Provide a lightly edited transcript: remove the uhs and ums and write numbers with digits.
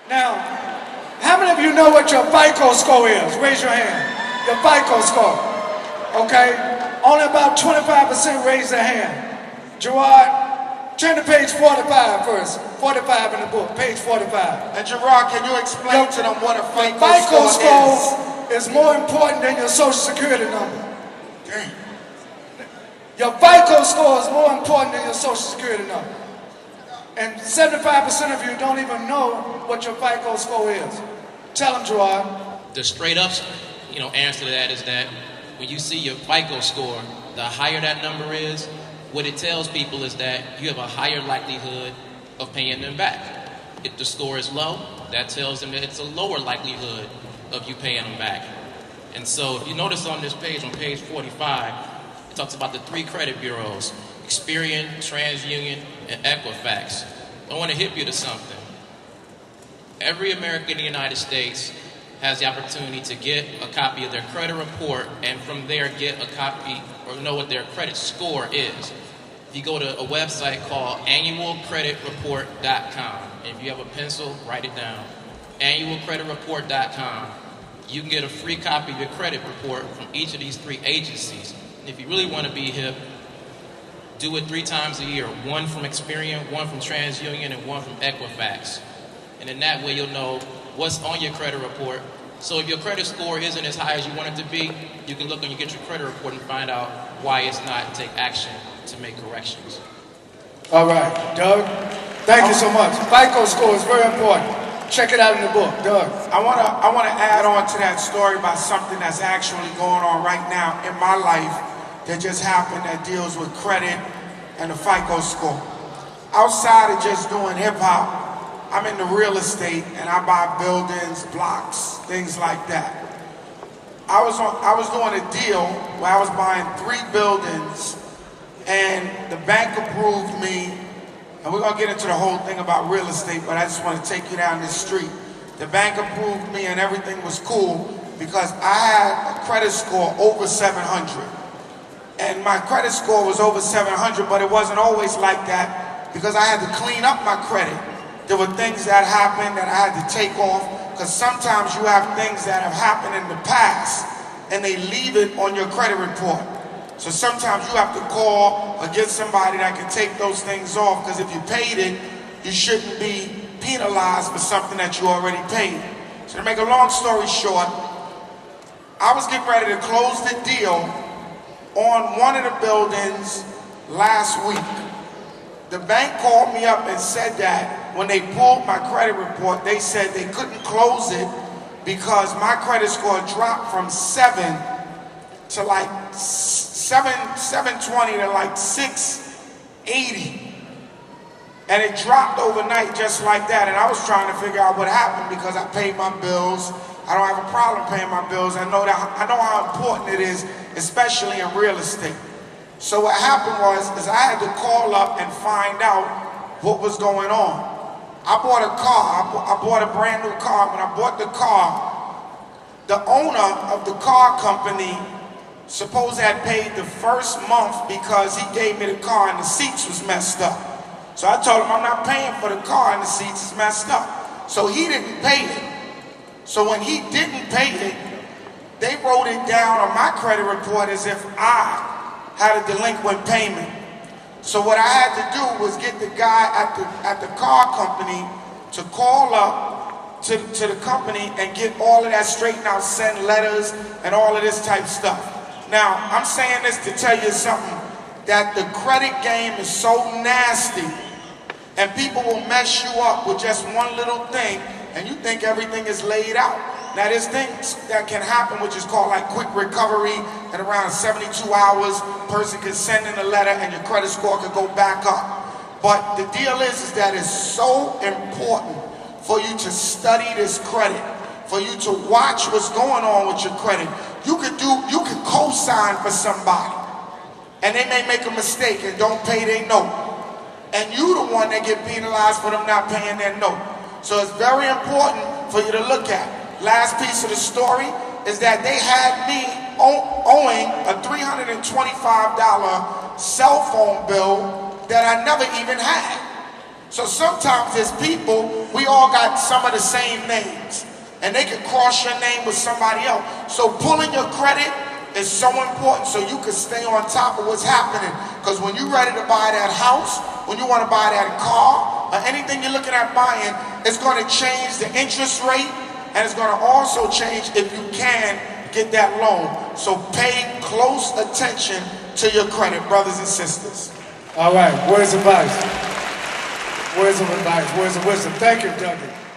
Now, how many of you know what your FICO score is? Raise your hand. Your FICO score. Okay? Only about 25% raise their hand. Gerard, turn to page 45 first. 45 in the book, page 45. And Gerard, can you explain to them what a FICO FICO score is more important than your social security number. Damn. Your FICO score is more important than your social security number. And 75% of you don't even know what your FICO score is. Tell them, Gerard. The straight up, answer to that is that when you see your FICO score, the higher that number is, what it tells people is that you have a higher likelihood of paying them back. If the score is low, that tells them that it's a lower likelihood of you paying them back. And so if you notice on this page, on page 45, it talks about the 3 credit bureaus, Experian, TransUnion, and Equifax. I want to hip you to something. Every American in the United States has the opportunity to get a copy of their credit report and from there get a copy or know what their credit score is. If you go to a website called annualcreditreport.com, and if you have a pencil, write it down, annualcreditreport.com, you can get a free copy of your credit report from each of these 3 agencies. And if you really want to be hip, do it 3 times a year, 1 from Experian, 1 from TransUnion, and 1 from Equifax. And in that way, you'll know what's on your credit report. So if your credit score isn't as high as you want it to be, you can look and you get your credit report and find out why it's not and take action to make corrections. All right, Doug, thank you so much. FICO score is very important. Check it out in the book, Doug. I wanna add on to that story about something that's actually going on right now in my life that just happened that deals with credit and the FICO score. Outside of just doing hip hop, I'm in the real estate and I buy buildings, blocks, things like that. I was doing a deal where I was buying 3 buildings and the bank approved me, and we're gonna get into the whole thing about real estate, but I just wanna take you down this street. The bank approved me and everything was cool because I had a credit score over 700. And my credit score was over 700, but it wasn't always like that because I had to clean up my credit. There were things that happened that I had to take off because sometimes you have things that have happened in the past and they leave it on your credit report. So sometimes you have to call or get somebody that can take those things off because if you paid it, you shouldn't be penalized for something that you already paid. So to make a long story short, I was getting ready to close the deal on one of the buildings last week. The bank called me up and said that when they pulled my credit report, they said they couldn't close it because my credit score dropped from 7 to like 720 to like 680. And it dropped overnight just like that. And I was trying to figure out what happened because I paid my bills. I don't have a problem paying my bills. I know how important it is, especially in real estate. So what happened is I had to call up and find out what was going on. I bought a car. I bought a brand new car. When I bought the car, the owner of the car company supposed had paid the first month because he gave me the car and the seats was messed up. So I told him I'm not paying for the car and the seats is messed up. So he didn't pay it. So when he didn't pay it, they wrote it down on my credit report as if I had a delinquent payment. So what I had to do was get the guy at the car company to call up to the company and get all of that straightened out, send letters and all of this type stuff. Now, I'm saying this to tell you something, that the credit game is so nasty and people will mess you up with just one little thing and you think everything is laid out. Now there's things that can happen which is called like quick recovery, and around 72 hours, person can send in a letter and your credit score could go back up. But the deal is that it's so important for you to study this credit, for you to watch what's going on with your credit. You could co-sign for somebody and they may make a mistake and don't pay their note. And you the one that get penalized for them not paying their note. So it's very important for you to look at. Last piece of the story is that they had me owing a $325 cell phone bill that I never even had. So sometimes there's people, we all got some of the same names, and they can cross your name with somebody else. So pulling your credit is so important so you can stay on top of what's happening. Because when you're ready to buy that house, when you want to buy that car, or anything you're looking at buying, it's going to change the interest rate, and it's going to also change if you can get that loan. So pay close attention to your credit, brothers and sisters. All right, words of advice. Words of advice, words of wisdom. Thank you, Dougie.